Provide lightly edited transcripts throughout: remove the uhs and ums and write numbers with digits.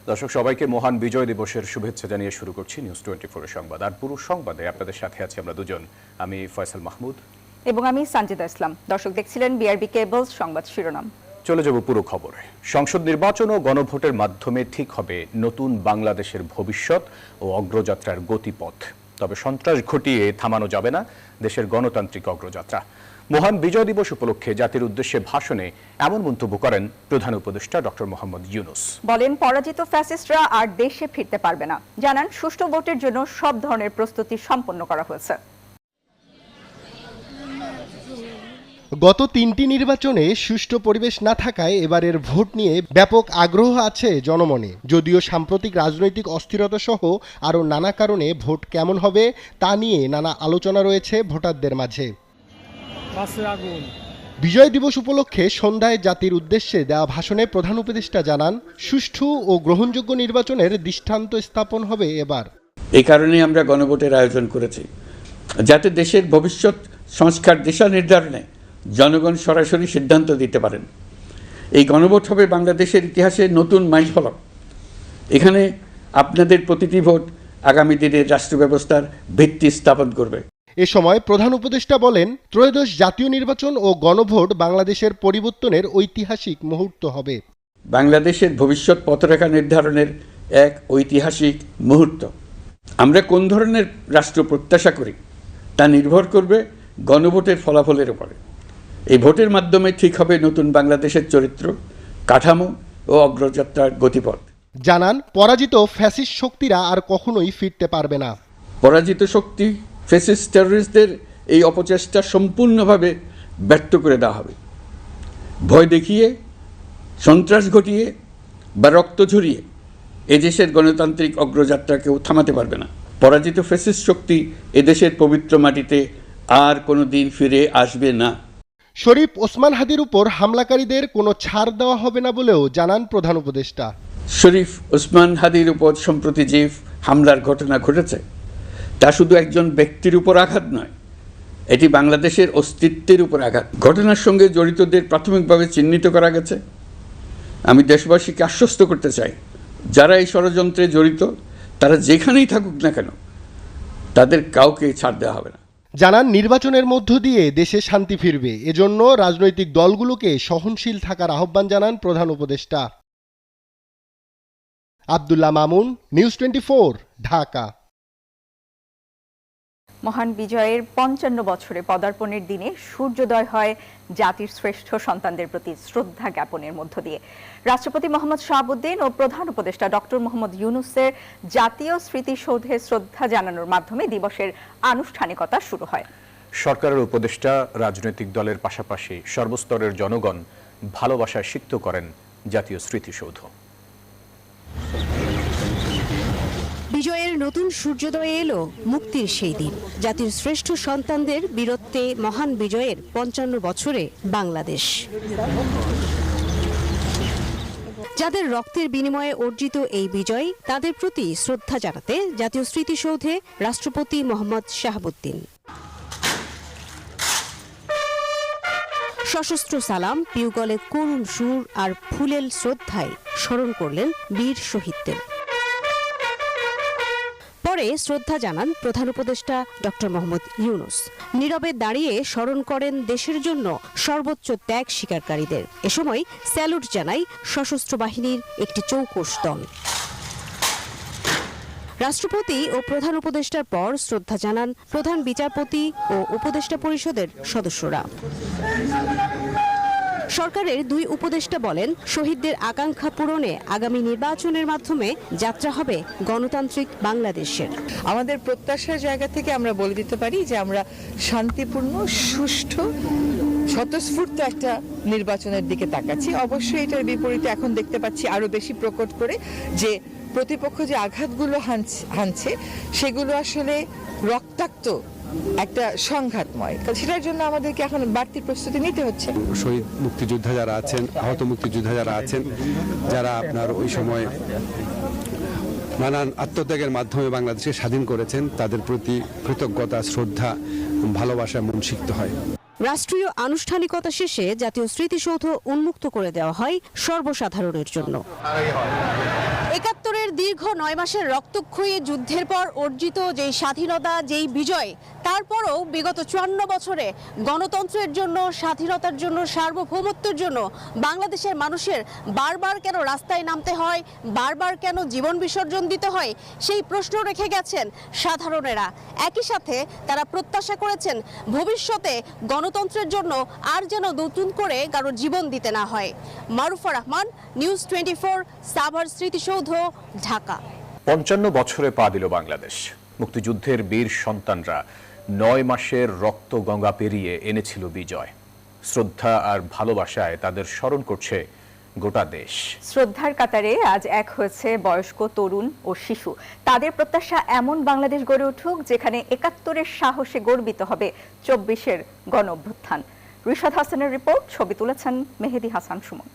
দর্শক সবাইকে মহান বিজয় দিবসের শুভেচ্ছা জানিয়ে শুরু করছি নিউজ 24 এর সংবাদ। আর পুরো সংবাদে আপনাদের সাথে আছি আমরা দুজন, আমি ফয়সাল মাহমুদ এবং আমি সানজিদা ইসলাম। দর্শক দেখছিলেন বিআরবি কেবলস সংবাদ শিরোনাম। চলে যাব পুরো খবরে। সংসদ নির্বাচন ও গণভোটের মাধ্যমে ঠিক হবে নতুন বাংলাদেশের ভবিষ্যৎ ও অগ্রযাত্রার গতিপথ। তবে সন্ত্রাস ঘটিয়ে থামানো যাবে না দেশের গণতান্ত্রিক অগ্রযাত্রা। মহান বিজয় দিবস উপলক্ষে জাতির উদ্দেশ্যে ভাষণে এমন মন্তব্য করেন প্রধান উপদেষ্টা ডক্টর মোহাম্মদ ইউনূস। বলেন, পরাজিত ফ্যাসিস্টরা আর দেশে ফিরতে পারবে না। জানান, সুষ্ঠু ভোটের জন্য সব ধরনের প্রস্তুতি সম্পন্ন করা হয়েছে। গত তিনটি নির্বাচনে সুষ্ঠু পরিবেশ না থাকায় এবারের ভোট নিয়ে ব্যাপক আগ্রহ আছে জনমনে। যদিও সাম্প্রতিক রাজনৈতিক অস্থিরতা সহ আরও নানা কারণে ভোট কেমন হবে তা নিয়ে নানা আলোচনা রয়েছে ভোটারদের মাঝে। বিজয় দিবস উপলক্ষে সন্ধ্যায় জাতির উদ্দেশ্যে দেওয়া ভাষণে প্রধান উপদেষ্টা জানান, সুষ্ঠু ও গ্রহণযোগ্য নির্বাচনের দৃষ্টান্ত স্থাপন হবে এবার। এই কারণেই আমরা গণভোটের আয়োজন করেছি, যাতে দেশের ভবিষ্যৎ সংস্কার দিশা নির্ধারণে জনগণ সরাসরি সিদ্ধান্ত দিতে পারেন। এই গণভোট হবে বাংলাদেশের ইতিহাসে নতুন মাইলফলক। এখানে আপনাদের প্রতিটি ভোট আগামী দিনের রাষ্ট্র ব্যবস্থার ভিত্তি স্থাপন করবে। এ সময় প্রধান উপদেষ্টা বলেন, ত্রয়োদশ জাতীয় নির্বাচন ও গণভোট বাংলাদেশের পরিবর্তনের ঐতিহাসিক মুহূর্ত হবে। বাংলাদেশের ভবিষ্যৎ পথরেখা নির্ধারণের এক ঐতিহাসিক মুহূর্ত। আমরা কোন ধরনের রাষ্ট্র প্রত্যাশা করি তা নির্ভর করবে গণভোটের ফলাফলের উপরে। এই ভোটের মাধ্যমে ঠিক হবে নতুন বাংলাদেশের চরিত্র, কাঠামো ও অগ্রযাত্রার গতিপথ। জানান, পরাজিত ফ্যাসিস্ট শক্তিরা আর কখনোই ফিরতে পারবে না। পরাজিত শক্তি ফ্যাসিস্ট টেররিস্টদের এই অপচেষ্টা সম্পূর্ণভাবে ব্যর্থ করে দেওয়া হবে। ভয় দেখিয়ে, সন্ত্রাস ঘটিয়ে বা রক্ত ঝরিয়ে এদেশের গণতান্ত্রিক অগ্রযাত্রাকেও থামাতে পারবে না। পরাজিত ফ্যাসিস্ট শক্তি এদেশের পবিত্র মাটিতে আর কোনো দিন ফিরে আসবে না। শরীফ ওসমান হাদির উপর হামলাকারীদের কোনো ছাড় দেওয়া হবে না বলেও জানান প্রধান উপদেষ্টা। শরীফ ওসমান হাদির উপর সম্প্রতি যে হামলার ঘটনা ঘটেছে তা শুধু একজন ব্যক্তির উপর আঘাত নয়, এটি বাংলাদেশের অস্তিত্বের উপর আঘাত। ঘটনার সঙ্গে জড়িতদের প্রাথমিকভাবে চিহ্নিত করা গেছে। আমি দেশবাসীকে আশ্বস্ত করতে চাই, যারা এই ষড়যন্ত্রে জড়িত তারা যেখানেই থাকুক না কেন, তাদের কাউকে ছাড় দেওয়া হবে না। জানান, নির্বাচনের মধ্য দিয়ে দেশে শান্তি ফিরবে। এজন্য রাজনৈতিক দলগুলোকে সহনশীল থাকার আহ্বান জানান প্রধান উপদেষ্টা। আব্দুল্লাহ মামুন, নিউজ 24, ঢাকা। মহান বিজয়ের 55 বছরে পদার্পণের দিনে সূর্যোদয় হয় জাতির শ্রেষ্ঠ সন্তানদের প্রতি শ্রদ্ধা জ্ঞাপনের মধ্য দিয়ে। রাষ্ট্রপতি মোহাম্মদ শাহাবুদ্দিন ও প্রধান উপদেষ্টা ডক্টর মোহাম্মদ ইউনূসের জাতীয় স্মৃতিসৌধে শ্রদ্ধা জানানোর মাধ্যমে দিবসের আনুষ্ঠানিকতা শুরু হয়। সরকারের উপদেষ্টা রাজনৈতিক দলের পাশাপাশি সর্বস্তরের জনগণ ভালোবাসায় সিক্ত করেন জাতীয় স্মৃতিসৌধ। বিজয়ের নতুন সূর্যোদয়ে এলো মুক্তির সেই দিন। জাতির শ্রেষ্ঠ সন্তানদের বীরত্বে মহান বিজয়ের 55 বছরে বাংলাদেশ। যাদের রক্তের বিনিময়ে অর্জিত এই বিজয়, তাদের প্রতি শ্রদ্ধা জানাতে জাতীয় স্মৃতিসৌধে রাষ্ট্রপতি মোহাম্মদ শাহাবুদ্দিন। সশস্ত্র সালাম, পিউগলে করুণ সুর আর ফুলেল শ্রদ্ধায় স্মরণ করলেন বীর শহীদদের। পরে শ্রদ্ধা জানান প্রধান উপদেষ্টা ডক্টর মোহাম্মদ ইউনূস। নীরবে দাঁড়িয়ে স্মরণ করেন দেশের জন্য সর্বোচ্চ ত্যাগ স্বীকারকারীদের। এ সময় স্যালুট জানায় সশস্ত্র বাহিনীর একটি চৌকস দল। রাষ্ট্রপতি ও প্রধান উপদেষ্টার পর শ্রদ্ধা জানান প্রধান বিচারপতি ও উপদেষ্টা পরিষদের সদস্যরা। সরকারের 2 উপদেষ্টা বলেন, শহীদদের আকাঙ্ক্ষা পূরণে আগামী নির্বাচনের মাধ্যমে যাত্রা হবে গণতান্ত্রিক বাংলাদেশের। আমাদের প্রত্যাশার জায়গা থেকে আমরা বলে দিতে পারি যে আমরা শান্তিপূর্ণ, সুষ্ঠু, স্বতঃস্ফূর্ত একটা নির্বাচনের দিকে তাকাচ্ছি। অবশ্যই এটার বিপরীতে এখন দেখতে পাচ্ছি আরো বেশি প্রকট করে যে প্রতিপক্ষ যে আঘাতগুলো হানছে সেগুলো আসলে রক্তাক্ত একটা সংঘাতময়। সেটার জন্য আমাদেরকে এখন বাড়তি প্রস্তুতি নিতে হচ্ছে। শহীদ মুক্তিযোদ্ধা যারা আছেন, আহত মুক্তিযোদ্ধা যারা আছেন, যারা আপনার ওই সময় নানান আত্মত্যাগের মাধ্যমে বাংলাদেশকে স্বাধীন করেছেন, তাদের প্রতি কৃতজ্ঞতা, শ্রদ্ধা, ভালোবাসায় মন সিক্ত হয়। রাষ্ট্রীয় আনুষ্ঠানিকতা শেষে জাতীয় স্মৃতিসৌধ উন্মুক্ত করে দেওয়া হয় সর্বসাধারণের জন্য। একাত্তরের দীর্ঘ 9 মাসের রক্তক্ষয়ী যুদ্ধের পর অর্জিত যেই স্বাধীনতা, যেই বিজয়, তারপরও বিগত 54 বছরে গণতন্ত্রের জন্য, স্বাধীনতার জন্য, সার্বভৌমত্বের জন্য বাংলাদেশের মানুষের বারবার কেন রাস্তায় নামতে হয়, বারবার কেন জীবন বিসর্জন দিতে হয়, সেই প্রশ্ন রেখে গেছেন সাধারণেরা। একই সাথে তারা প্রত্যাশা করেছেন ভবিষ্যতে গণতন্ত্রের জন্য আর যেন নতুন করে কারো জীবন দিতে না হয়। মারুফা রহমান, নিউজ 24, সাভার স্মৃতিসৌধ, ঢাকা। 55 বছরে পা দিল বাংলাদেশ। মুক্তিযুদ্ধের বীর সন্তানরা 9 মাসের রক্ত গঙ্গা পেরিয়ে এনেছিল বিজয়। শ্রদ্ধা আর ভালোবাসায় তাদের স্মরণ করছে গোটা দেশ। শ্রদ্ধার কাতারে আজ এক হয়েছে বয়স্ক, তরুণ ও শিশু। তাদের প্রত্যাশা এমন বাংলাদেশ গড়ে উঠুক যেখানে 71-এর সাহসে গর্বিত হবে 24-এর গণ অভ্যুত্থান। রিশাদ হাসানের রিপোর্ট, ছবি তুলেছেন মেহেদি হাসান সুমন।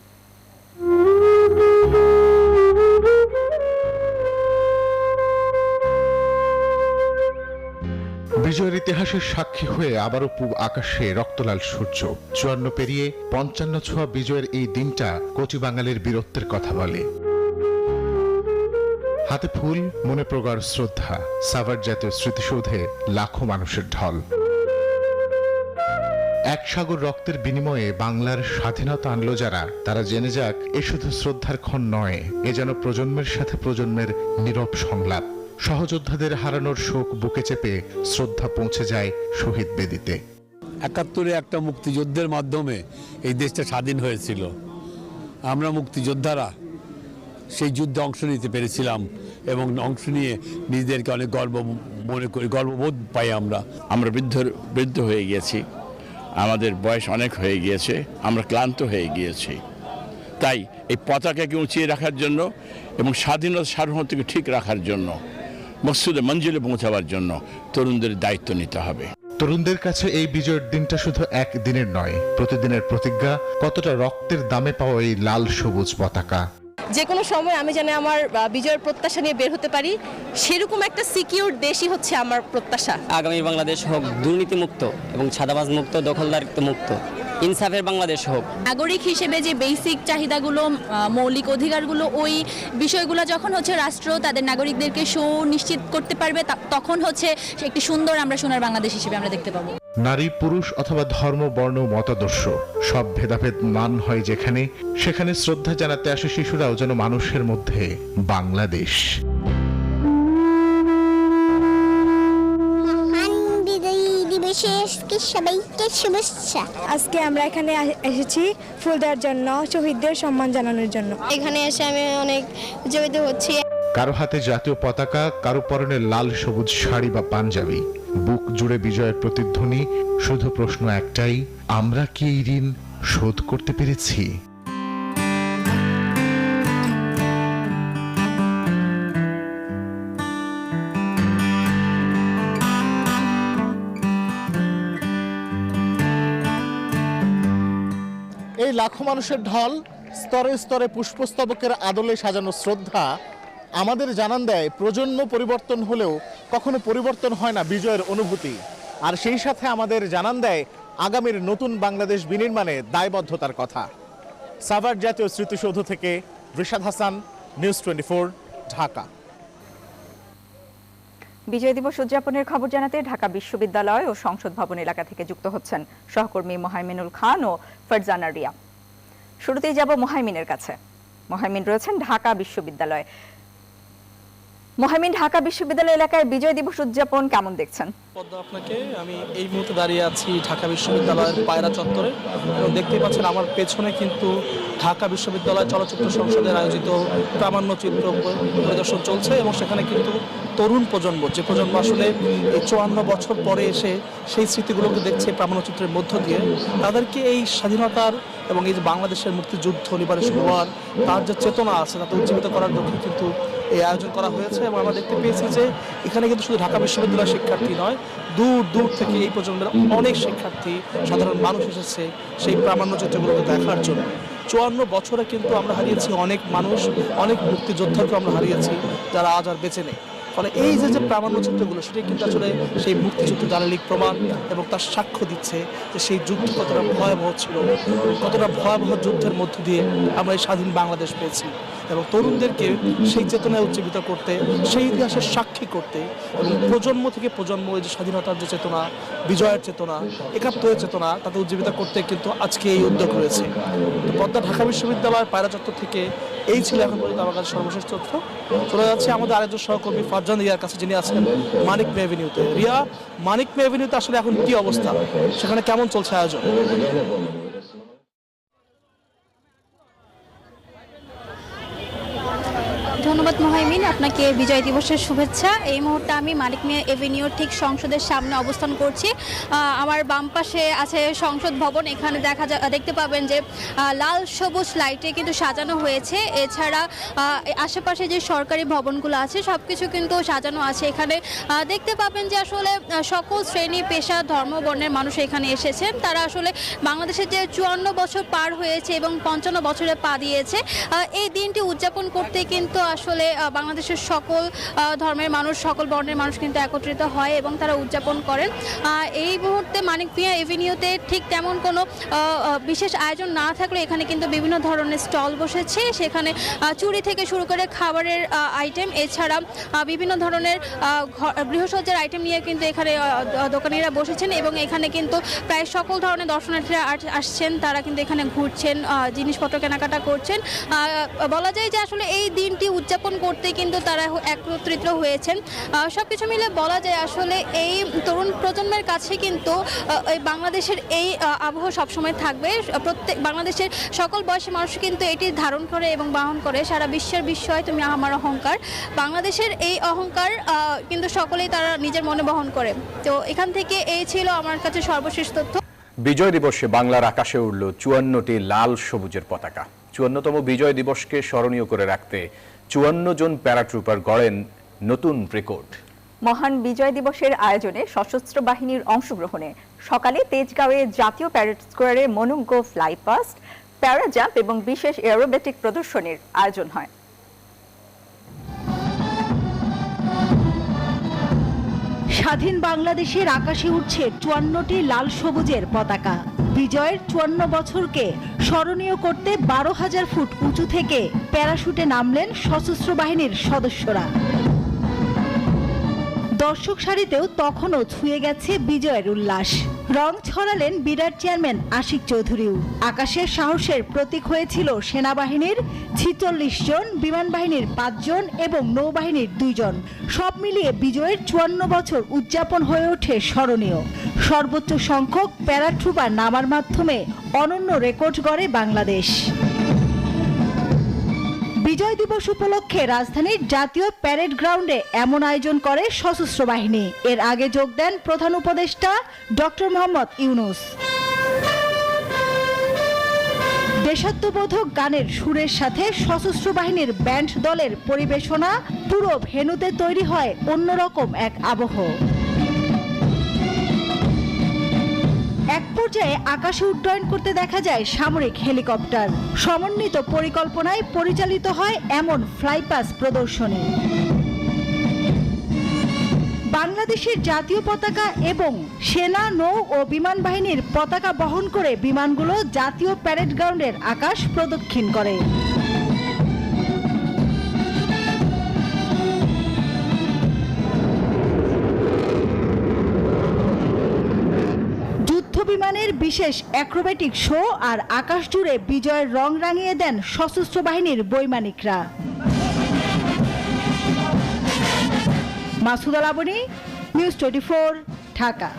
বিজয়ের ইতিহাসের সাক্ষী হয়ে আবারও পূব আকাশে রক্তলাল সূর্য। 54 পেরিয়ে 55 ছোঁয়া বিজয়ের এই দিনটা কোটি বাঙালির বীরত্বের কথা বলে। হাতে ফুল, মনে প্রগাঢ় শ্রদ্ধা। সাভার জাতীয় স্মৃতিসৌধে লাখো মানুষের ঢল। এক সাগর রক্তের বিনিময়ে বাংলার স্বাধীনতা আনলো যারা, তারা জেনে যাক এ শুধু শ্রদ্ধার ক্ষণ নয়, এ যেন প্রজন্মের সাথে প্রজন্মের নীরব সংলাপ। সহযোদ্ধাদের হারানোর শোক বুকে চেপে শ্রদ্ধা পৌঁছে যায় শহীদ বেদিতে। 71-এ একটা মুক্তিযুদ্ধের মাধ্যমে এই দেশটা স্বাধীন হয়েছিল। আমরা মুক্তিযোদ্ধারা সেই যুদ্ধে অংশ নিতে পেরেছিলাম এবং অংশ নিয়ে নিজেদেরকে অনেক গর্ব মনে করি, গর্ববোধ পাই। আমরা বৃদ্ধ হয়ে গিয়েছি, আমাদের বয়স অনেক হয়ে গিয়েছে, আমরা ক্লান্ত হয়ে গিয়েছি। তাই এই পতাকাকে উঁচিয়ে রাখার জন্য এবং স্বাধীনতা সার্বভৌমত্বকে ঠিক রাখার জন্য, মকসুদে মঞ্জিলে পৌঁছাবার জন্য তরুণদের দায়িত্ব নিতে হবে। তরুণদের কাছে এই বিজয়ের দিনটা শুধু এক দিনের নয়, প্রতিদিনের প্রতিজ্ঞা। কতটা রক্তের দামে পাওয়া এই লাল সবুজ পতাকা। যে কোনো সময় আমি যেন আমার বিজয়ের প্রত্যাশা নিয়ে বের হতে পারি, সেরকম একটা সিকিউর দেশই হচ্ছে আমার প্রত্যাশা। আগামী বাংলাদেশ হোক দুর্নীতিমুক্ত এবং ছাদাবাজ মুক্ত, দখলদারিত্ব মুক্ত, ইনসাফের বাংলাদেশ হোক। নাগরিক হিসেবে যে বেসিক চাহিদাগুলো, মৌলিক অধিকারগুলো, ওই বিষয়গুলো যখন হচ্ছে রাষ্ট্র তাদের নাগরিকদেরকে সুনিশ্চিত করতে পারবে, তখন হচ্ছে একটি সুন্দর আমরা সোনার বাংলাদেশ হিসেবে আমরা দেখতে পাবো। নারী, পুরুষ অথবা ধর্ম, বর্ণ, মতাদর্শ সব ভেদাভেদ মান হয় যেখানে, সেখানে শ্রদ্ধা জানাতে আসে শিশুরাও যেন মানুষের মধ্যে বাংলাদেশ। আজকে আমরা এখানে এসেছি ফুল দেওয়ার জন্য, শহীদদের সম্মান জানানোর জন্য। এখানে এসে আমি অনেক উজ্জীবিত হচ্ছি। কারো হাতে জাতীয় পতাকা, কারো পরনে লাল সবুজ শাড়ি বা পাঞ্জাবি। বুক জুড়ে বিজয়ের প্রতিধ্বনি। শুধু প্রশ্ন একটাই, আমরা কি এই ঋণ শোধ করতে পেরেছি? এই লাখো মানুষের ঢল, স্তরে স্তরে পুষ্পস্তবকের আদলে সাজানো শ্রদ্ধা আমাদের জানান দেয় প্রজন্ম পরিবর্তন হলেও কখনো পরিবর্তন হয় না বিজয়ের অনুভূতি। আর সেই সাথে আমাদের জানান দেয় আগামীর নতুন বাংলাদেশ বিনির্মাণে দায়বদ্ধতার কথা। সাভার জাতীয় স্মৃতিসৌধ থেকে রিশাদ হাসান, নিউজ 24, ঢাকা। বিজয় দিবস উদযাপনের খবর জানাতে ঢাকা বিশ্ববিদ্যালয় ও সংসদ ভবন এলাকা থেকে যুক্ত হচ্ছেন সহকর্মী মোহাইমিনুল খান ও ফারজানা রিয়া। শুরুতেই যাব মোহাইমিনের কাছে। মোহাইমিন রয়েছেন ঢাকা বিশ্ববিদ্যালয়ে। মোহাইমিন, ঢাকা বিশ্ববিদ্যালয় এলাকায় বিজয় দিবস উদযাপন কেমন দেখছেন? আপনাকে আমি এই মুহূর্তে দাঁড়িয়ে আছি ঢাকা বিশ্ববিদ্যালয়ের পায়রা চত্বরে এবং দেখতেই পাচ্ছেন আমার পেছনে কিন্তু ঢাকা বিশ্ববিদ্যালয় চলচ্চিত্র সংসদের আয়োজিত প্রামাণ্য চিত্র পরিদর্শন চলছে এবং সেখানে কিন্তু তরুণ প্রজন্ম, যে প্রজন্ম আসলে এই 54 বছর পরে এসে সেই স্মৃতিগুলোকে দেখছে প্রামাণ্যচিত্রের মধ্য দিয়ে, তাদেরকে এই স্বাধীনতার এবং এই যে বাংলাদেশের মুক্তিযুদ্ধ লিবারেশন ওয়ার, তার যে চেতনা আছে তাতে উজ্জীবিত করার লক্ষ্যে কিন্তু এই আয়োজন করা হয়েছে। এবং আমরা দেখতে পেয়েছি যে এখানে কিন্তু শুধু ঢাকা বিশ্ববিদ্যালয়ের শিক্ষার্থী নয়, দূর দূর থেকে এই প্রজন্মের অনেক শিক্ষার্থী, সাধারণ মানুষ এসেছে সেই প্রামাণ্যচিত্রগুলোকে দেখার জন্য। 54 বছরে কিন্তু আমরা হারিয়েছি অনেক মানুষ, অনেক মুক্তিযোদ্ধাকে আমরা হারিয়েছি যারা আজ আর বেঁচে নেই। ফলে এই যে প্রামাণ্য চিত্রগুলো সেটাই কিন্তু আসলে সেই মুক্তিযুদ্ধ দালালিক প্রমাণ এবং তার সাক্ষ্য দিচ্ছে যে সেই যুদ্ধ কতটা ভয়াবহ ছিল, কতটা ভয়াবহ যুদ্ধের মধ্য দিয়ে আমরা এই স্বাধীন বাংলাদেশ পেয়েছি। এবং তরুণদেরকে সেই চেতনায় উজ্জীবিত করতে, সেই ইতিহাসের সাক্ষী করতে এবং প্রজন্ম থেকে প্রজন্ম এই যে স্বাধীনতার যে চেতনা, বিজয়ের চেতনা, একাত্তরের চেতনা তাতে উজ্জীবিত করতে কিন্তু আজকে এই উদ্যোগ রয়েছে। তো পদ্মা ঢাকা বিশ্ববিদ্যালয়ের পায়রা চত্বর থেকে এই ছিল এখন পর্যন্ত আমার কাছে সর্বশেষ তথ্য। চলে যাচ্ছে আমাদের আরেকজন সহকর্মী ফারজান রিয়ার কাছে, যিনি আছেন মানিক মে এভিনিউতে। রিয়া, মানিক মে এভিনিউতে আসলে এখন কি অবস্থা, সেখানে কেমন চলছে আয়োজন? ধন্যবাদ মোহাইমিন, আপনাকে বিজয় দিবসের শুভেচ্ছা। এই মুহূর্তে আমি মানিক মিয়া এভিনিউর ঠিক সংসদের সামনে অবস্থান করছি। আমার বাম পাশে আছে সংসদ ভবন। এখানে দেখতে পাবেন যে লাল সবুজ লাইটে কিন্তু সাজানো হয়েছে। এছাড়া আশেপাশে যে সরকারি ভবনগুলো আছে সব কিছু কিন্তু সাজানো আছে। এখানে দেখতে পাবেন যে আসলে সকল শ্রেণী পেশা ধর্ম বর্ণের মানুষ এখানে এসেছেন। তারা আসলে বাংলাদেশের যে 54 বছর পার হয়েছে এবং 55 বছরে পা দিয়েছে, এই দিনটি উদযাপন করতে কিন্তু আসলে বাংলাদেশের সকল ধর্মের মানুষ, সকল বর্ণের মানুষ কিন্তু একত্রিত হয় এবং তারা উদযাপন করেন। এই মুহূর্তে মানিক মিয়া এভিনিউতে ঠিক তেমন কোনো বিশেষ আয়োজন না থাকলে এখানে কিন্তু বিভিন্ন ধরনের স্টল বসেছে। সেখানে চুড়ি থেকে শুরু করে খাবারের আইটেম, এছাড়া বিভিন্ন ধরনের গৃহসজ্জার আইটেম নিয়ে কিন্তু এখানে দোকানিরা বসেছেন এবং এখানে কিন্তু প্রায় সকল ধরনের দর্শনার্থীরা আসছেন। তারা কিন্তু এখানে ঘুরছেন, জিনিসপত্র কেনাকাটা করছেন। বলা যায় যে আসলে এই দিনটি উদযাপন করতে কিন্তু তারা একত্রিত হয়েছেন। সবকিছু মিলে বলা যায় আসলে এই তরুণ প্রজন্মের কাছে কিন্তু বাংলাদেশের এই আবহ সবসময় থাকবে। প্রত্যেক বাংলাদেশের সকল বয়সী মানুষ কিন্তু এটি ধারণ করে এবং বহন করে। সারা বিশ্বের বিস্ময় তুমি আমার অহংকার, বাংলাদেশের এই অহংকার কিন্তু সকলেই তারা নিজের মনে বহন করে। তো এখান থেকে এই ছিল আমার কাছে সর্বশেষ তথ্য। বিজয় দিবসে বাংলার আকাশে উড়ল 54টি লাল সবুজের পতাকা। 54তম বিজয় দিবসকে স্মরণীয় করে রাখতে 54 জন প্যারাট্রুপার গড়েন নতুন রেকর্ড। মহান বিজয় দিবসের আয়োজনে সশস্ত্র বাহিনীর অংশগ্রহণে সকালে তেজগাঁওয়ে জাতীয় প্যারেড স্কোয়ারে মনোজ্ঞ ফ্লাই পাস্ট, প্যারা জাম্প এবং বিশেষ এরোবেটিক প্রদর্শনীর আয়োজন হয়। স্বাধীন বাংলাদেশের আকাশে উঠছে 54টি লাল সবুজের পতাকা। বিজয়ের 54 বছরকে স্মরণীয় করতে 12,000 ফুট উঁচু থেকে প্যারাশুটে নামলেন সশস্ত্র বাহিনীর সদস্যরা। দর্শক সারিতেও তখনও ছুঁয়ে গেছে বিজয়ের উল্লাস। রং ছড়ালেন বিরাট চেয়ারম্যান আশিক চৌধুরীও। আকাশের সাহসের প্রতীক হয়েছিল সেনাবাহিনীর 46 জন, বিমান বাহিনীর 5 জন এবং নৌবাহিনীর 2 জন। সব মিলিয়ে বিজয়ের 54 বছর উদযাপন হয়ে ওঠে স্মরণীয়। সর্বোচ্চ সংখ্যক প্যারাট্রুপার নামার মাধ্যমে অনন্য রেকর্ড গড়ে বাংলাদেশ। বিজয় দিবস উপলক্ষে রাজধানীর জাতীয় প্যারেড গ্রাউন্ডে এমন আয়োজন করে সশস্ত্র বাহিনী। এর আগে যোগ দেন প্রধান উপদেষ্টা ডক্টর মোহাম্মদ ইউনূস। দেশাত্মবোধক গানের সুরের সাথে সশস্ত্র বাহিনীর ব্যান্ড দলের পরিবেশনা, পুরো ভেন্যুতে তৈরি হয় অন্যরকম এক আবহ। এক পর্যায়ে আকাশে উড্ডয়ন করতে দেখা যায় সামরিক হেলিকপ্টার। সমন্বিত পরিকল্পনায় পরিচালিত হয় এমন ফ্লাইপাস প্রদর্শনী। বাংলাদেশের জাতীয় পতাকা এবং সেনা, নৌ ও বিমান বাহিনীর পতাকা বহন করে বিমানগুলো জাতীয় প্যারেড গ্রাউন্ডের আকাশ প্রদক্ষিণ করে। বিমানের বিশেষ অ্যাক্রোবেটিক শো আর আকাশ জুড়ে বিজয়ের রং রাঙিয়ে দেন সশস্ত্র বাহিনীর বৈমানিকরা। মাসুদা লাবণী, নিউজ 24, ঢাকা।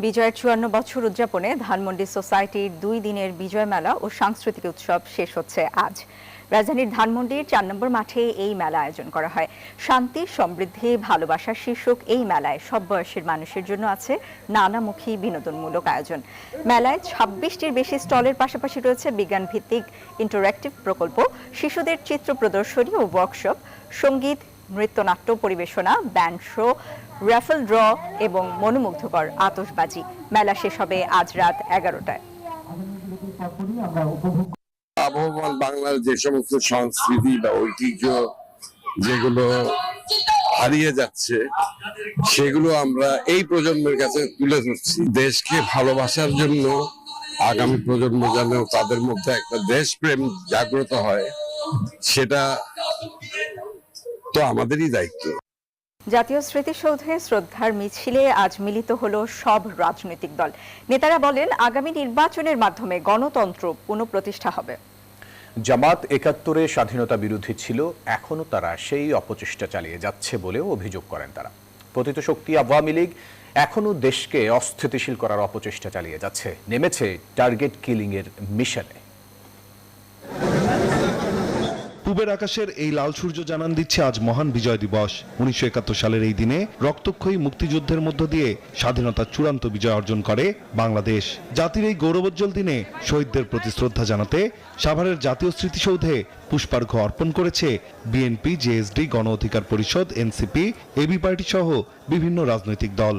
বিজয়ের 54 বছর উদযাপনে ধানমন্ডি সোসাইটির 2 দিনের বিজয় মেলা ও সাংস্কৃতিক উৎসব শেষ হচ্ছে আজ। রাজধানীর ধানমন্ডির 4 নম্বর মাঠে এই মেলা আয়োজন করা হয়। শান্তি, সমৃদ্ধি, ভালোবাসার শীর্ষক এই মেলায় সব বয়সের মানুষের জন্য আছে নানামুখী বিনোদনমূলক আয়োজন। মেলায় 26টির বেশি স্টলের পাশাপাশি রয়েছে বিজ্ঞান ভিত্তিক ইন্টারঅ্যাক্টিভ প্রকল্প, শিশুদের চিত্র প্রদর্শনী ও ওয়ার্কশপ, সঙ্গীত, নৃত্যনাট্য পরিবেশনা, ব্যান্ড শো, র্যাফল ড্র এবং মনোমুগ্ধকর আতশবাজি। মেলা শেষ হবে আজ রাত 11টায়। আবহমান বাংলার যে সমস্ত সংস্কৃতি বা ঐতিহ্য যেগুলো হারিয়ে যাচ্ছে সেগুলো আমরা এই প্রজন্মের কাছে তুলে ধরছি। দেশকে ভালোবাসার জন্য আগামী প্রজন্ম যেন তাদের মধ্যে একটা দেশপ্রেম জাগ্রত হয়, সেটা তো আমাদেরই দায়িত্ব। জাতীয় স্মৃতিসৌধে শ্রদ্ধার মিছিলে আজ মিলিত হলো সব রাজনৈতিক দল। নেতারা বলেন আগামী নির্বাচনের মাধ্যমে গণতন্ত্র পুনঃপ্রতিষ্ঠা হবে। জামাত ৭১-এ স্বাধীনতা বিরোধী ছিল, এখনো তারা সেই অপচেষ্টা চালিয়ে যাচ্ছে বলেও অভিযোগ করেন তারা। পতিত শক্তি আওয়ামী লীগ এখনো দেশকে অস্থিতিশীল করার অপচেষ্টা চালিয়ে যাচ্ছে, নেমেছে টার্গেট কিলিং এর মিশনে। পূবের আকাশের এই লাল সূর্য জানান দিচ্ছে আজ মহান বিজয় দিবস। ১৯৭১ সালের এই দিনে রক্তক্ষয়ী মুক্তিযুদ্ধের মধ্য দিয়ে স্বাধীনতার চূড়ান্ত বিজয় অর্জন করে বাংলাদেশ। জাতির এই গৌরবোজ্জ্বল দিনে শহীদদের প্রতি শ্রদ্ধা জানাতে সাভারের জাতীয় স্মৃতিসৌধে পুষ্পার্ঘ্য অর্পণ করেছে বিএনপি, জেএসডি, গণ অধিকার পরিষদ, এনসিপি, এবি পার্টি সহ বিভিন্ন রাজনৈতিক দল।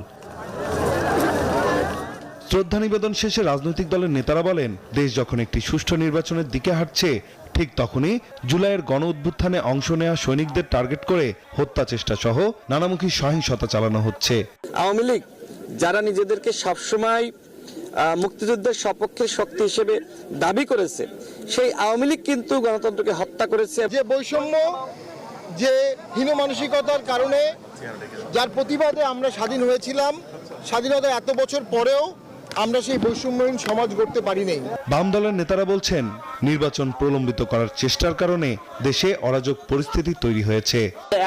শ্রদ্ধা নিবেদন শেষে রাজনৈতিক দলের নেতারা বলেন, দেশ যখন একটি সুষ্ঠু নির্বাচনের দিকে হাঁটছে, ঠিক তখনই জুলাইয়ের গণ অভ্যুত্থানে অংশ নেওয়া সৈনিকদের টার্গেট করে হত্যা চেষ্টা সহ নানামুখী সহিংসতা চালানো হচ্ছে। আওয়ামী লীগ যারা নিজেদেরকে সবসময় মুক্তিযুদ্ধের সপক্ষের শক্তি হিসেবে দাবি করেছে, সেই আওয়ামী লীগ কিন্তু গণতন্ত্রকে হত্যা করেছে। যে বৈষম্য, যে হীন মানসিকতার কারণে যার প্রতিবাদে আমরা স্বাধীন হয়েছিলাম, স্বাধীনতা এত বছর পরেও আমরা সেই বৈষম্যহীন সমাজ গড়তে পারি নাই। বাম দলের নেতারা বলছেন, নির্বাচন প্রলম্বিত করার চেষ্টার কারণে দেশে অরাজক পরিস্থিতি তৈরি হয়েছে।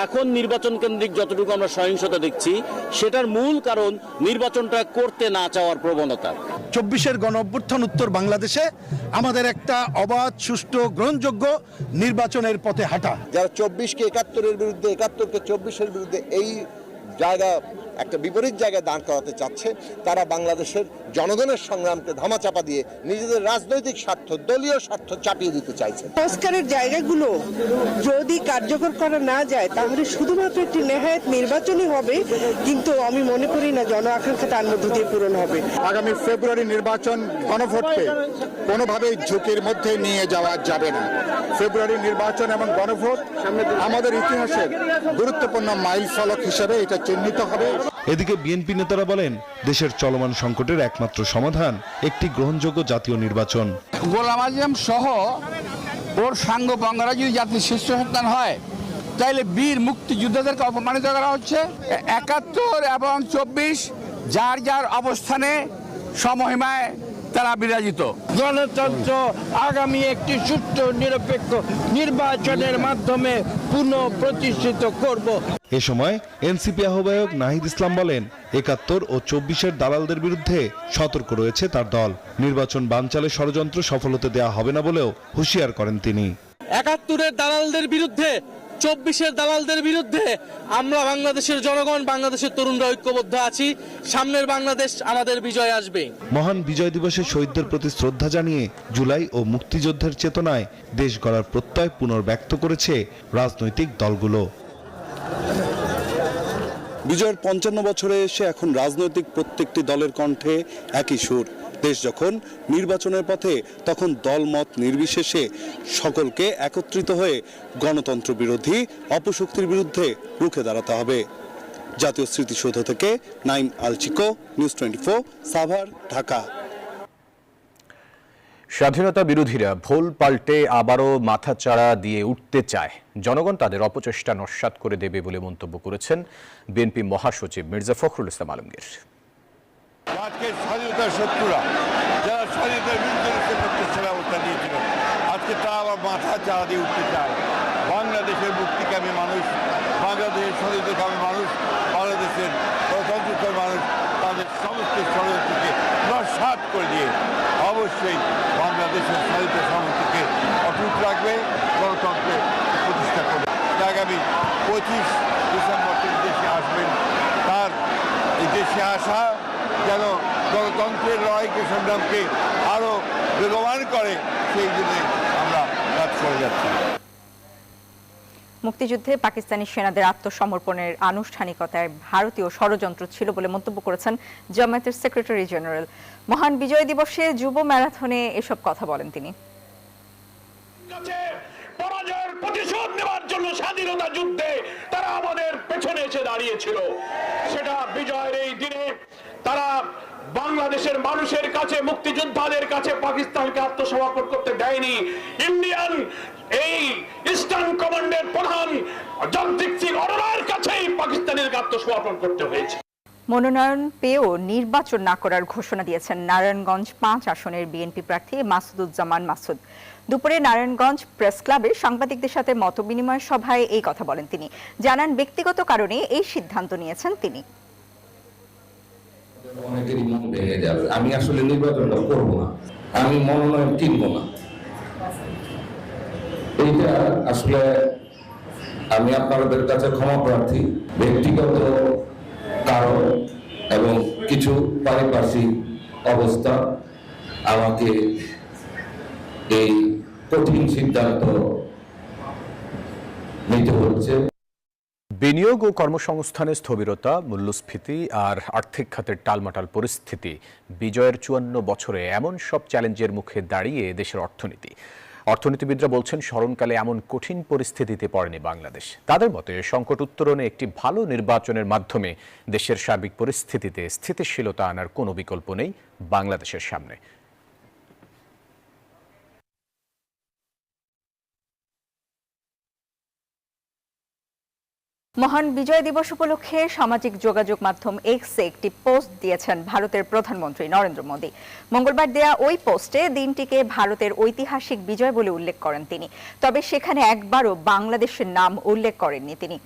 এখন নির্বাচন কেন্দ্রিক যতটুকু আমরা সহিংসতা দেখছি, সেটার মূল কারণ নির্বাচনটা করতে না চাওয়ার প্রবণতা। ২৪-এর গণ অভ্যুত্থান উত্তর বাংলাদেশে আমাদের একটা অবাধ, সুষ্ঠু, গ্রহণযোগ্য নির্বাচনের পথে হাঁটা। যারা ২৪-কে ৭১-এর বিরুদ্ধে, ৭১-কে ২৪-এর বিরুদ্ধে এই জায়গা একটা বিপরীত জায়গায় দাঁড় করাতে চাচ্ছে, তারা বাংলাদেশের জনগণের সংগ্রামকে ধামাচাপা দিয়ে নিজেদের রাজনৈতিক স্বার্থ, দলীয় স্বার্থ চাপিয়ে দিতে চাইছে। সংস্কারের জায়গাগুলো যদি কার্যকর করা না যায়, তাহলে শুধুমাত্র একটি নেহায়েত নির্বাচনই হবে, কিন্তু আমি মনে করি না জন আকাঙ্ক্ষা তার মধ্য দিয়ে পূরণ হবে। আগামী ফেব্রুয়ারি নির্বাচন গণভোটকে কোনোভাবেই ঝুঁকির মধ্যে নিয়ে যাওয়া যাবে না। ফেব্রুয়ারি নির্বাচন এবং গণভোট আমাদের ইতিহাসের গুরুত্বপূর্ণ মাইল ফলক হিসেবে এটা চিহ্নিত হবে। এদিকে বিএনপি নেতারা বলেন, দেশের চলমান সংকটের একমাত্র সমাধান একটি গ্রহণযোগ্য জাতীয় নির্বাচন। গোলাম আজম সহ ওর সাঙ্গ বঙ্গরা যদি জাতির শীর্ষ সন্তান হয়, তাইলে বীর মুক্তিযোদ্ধাদেরকে অপমানিত করা হচ্ছে। ৭১ এবং ২৪ যার যার অবস্থানে সমহিমায় তারা বিরাজিত। গণতন্ত্র আগামী একটি সুষ্ঠু নিরপেক্ষ নির্বাচনের মাধ্যমে পুনঃপ্রতিষ্ঠিত করব। এ সময় এনসিপি আহ্বায়ক নাহিদ ইসলাম বলেন, ৭১ ও ২৪-এর দালালদের বিরুদ্ধে সতর্ক রয়েছে তার দল। নির্বাচন বানচালে ষড়যন্ত্র সফল হতে দেওয়া হবে না বলেও হুঁশিয়ার করেন তিনি। ৭১-এর দালালদের বিরুদ্ধে, ২৪-এর দালালদের বিরুদ্ধে আমরা বাংলাদেশের জনগণ, বাংলাদেশের তরুণরা ঐক্যবদ্ধ আছি। সামনের বাংলাদেশ আমাদের বিজয় আসবে। মহান বিজয় দিবসে শহীদদের প্রতি শ্রদ্ধা জানিয়ে জুলাই ও মুক্তিযুদ্ধের চেতনায় দেশ গড়ার প্রত্যয় পুনর্ব্যক্ত করেছে রাজনৈতিক দলগুলো। বিজয়ের ৫৫ বছরে এসে এখন রাজনৈতিক প্রত্যেকটি দলের কণ্ঠে একই সুর। দেশ যখন নির্বাচনের পথে, তখন দলমত নির্বিশেষে সকলকে একত্রিত হয়ে গণতন্ত্র বিরোধী অপশক্তির বিরুদ্ধে রুখে দাঁড়াতে হবে। জাতীয় স্মৃতিসৌধ থেকে নাইম আলচিকো, নিউজ 24, সাভার, ঢাকা। স্বাধীনতা বিরোধীরা ভুল পাল্টে আবারও মাথাচাড়া দিয়ে উঠতে চায়, জনগণ তাদের অপচেষ্টা নস্যাৎ করে দেবে বলে মন্তব্য করেছেন বিএনপি মহাসচিব মির্জা ফখরুল ইসলাম আলমগীর। আজকে স্বাধীনতার শত্রুরা যারা স্বাধীনতার বিরুদ্ধে ব্যবস্থা দিয়েছিল, আজকে তারা আবার মাথা চাড়া দিয়ে উঠতে চায়। বাংলাদেশের মুক্তিকামী মানুষ, বাংলাদেশের স্বাধীনতাকামী মানুষ, বাংলাদেশের গণতন্ত্রকামী মানুষ তাদের সমস্ত ষড়যন্ত্রকে নস্যাৎ করে দিয়ে অবশ্যই বাংলাদেশের স্বাধীনতা সামর্থ্যকে অটুট রাখবে, গণতন্ত্রে প্রতিষ্ঠা করবে। আগামী 25 ডিসেম্বর তিনি দেশে আসবেন, তার এই দেশে আসা যেন গণতন্ত্রের লড়াইকে, সংগ্রামকে আরও বেগবান করে, সেই জন্য আমরা কাজ করে যাচ্ছি। মুক্তিযুদ্ধে পাকিস্তানি সেনাদের আত্মসমর্পণের আনুষ্ঠানিকতায় ভারতীয় ষড়যন্ত্র ছিল বলে মন্তব্য করেছেন জামায়াতের সেক্রেটারি জেনারেল। মহান বিজয় দিবসে যুব ম্যারাথনে এসব কথা বলেন তিনি। কাছে পরাজয়ের প্রতিশোধ নেওয়ার জন্য স্বাধীনতা যুদ্ধে তারা আমাদের পেছনে এসে দাঁড়িয়েছিল। সেটা বিজয়ের এই দিনে তারা বাংলাদেশের মানুষের কাছে, মুক্তিযোদ্ধাদের কাছে পাকিস্তানকে আত্মসমর্পণ করতে দেয়নি। ইন্ডিয়ান এই ইস্টার্ন কমান্ডের প্রধান জগদীপ সিং অরোরার কাছেই পাকিস্তানের আত্মসমর্পণ করতে হয়েছে। মনোনয়ন পেয়েও নির্বাচন না করার ঘোষণা দিয়েছেন নারায়ণগঞ্জ 5 আসনের বিএনপি প্রার্থী মাসুদুজ্জামান মাসুদ। দুপুরে নারায়ণগঞ্জ প্রেস ক্লাবে সাংবাদিকদের সাথে মতবিনিময় সভায় এই কথা বলেন তিনি। জানান ব্যক্তিগত কারণে এই সিদ্ধান্ত নিয়েছেন তিনি। অনেকেরই মন ভেঙে যাবে, আমি আসলে নির্বাচনটা করবো না, আমি মনোনয়ন কিনবো না। এইটা আসলে আমি আপনাদের কাছে ক্ষমা প্রার্থী। ব্যক্তিগত কারণ এবং কিছু পারিপার্শ্বিক অবস্থা আমাকে এই কঠিন সিদ্ধান্ত নিতে হচ্ছে। বিনিয়োগ ও কর্মসংস্থানের স্থবিরতা, মূল্যস্ফীতি আর আর্থিক খাতের টালমাটাল পরিস্থিতি বিজয়ের 54 বছরে এমন সব চ্যালেঞ্জের মুখে দাঁড়িয়ে দেশের অর্থনীতিবিদরা বলছেন স্মরণকালে এমন কঠিন পরিস্থিতিতে পড়েনি বাংলাদেশ। তাদের মতে সংকট উত্তরণে একটি ভালো নির্বাচনের মাধ্যমে দেশের সার্বিক পরিস্থিতিতে স্থিতিশীলতা আনার কোনো বিকল্প নেই বাংলাদেশের সামনে। মহান বিজয় দিবস উপলক্ষে সামাজিক যোগাযোগ মাধ্যম এক্সে একটি পোস্ট দিয়েছেন ভারতের প্রধানমন্ত্রী নরেন্দ্র মোদী। মঙ্গলবার দেয়া ওই পোস্টে দিনটিকে ভারতের ঐতিহাসিক বিজয় বলে উল্লেখ করেন তিনি। তবে সেখানে একবারও বাংলাদেশের নাম উল্লেখ করেননি তিনি।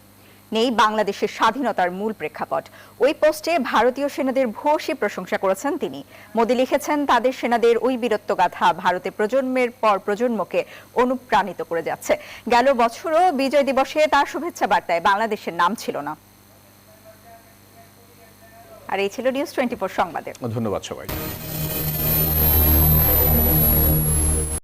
নেই বাংলাদেশের স্বাধীনতার মূল প্রেক্ষাপট। ওই পোস্টে ভারতীয় সেনাদের ভূয়সী প্রশংসা করেছেন তিনি। মোদী লিখেছেন, তাদের সেনাদের ওই বীরত্বগাথা ভারতে প্রজন্মের পর প্রজন্মকে অনুপ্রাণিত করে যাচ্ছে। গেল বছরও বিজয় দিবসে তার শুভেচ্ছা বার্তায় বাংলাদেশের নাম ছিল না। আর এই ছিল নিউজ 24 সংবাদে। ধন্যবাদ সবাই।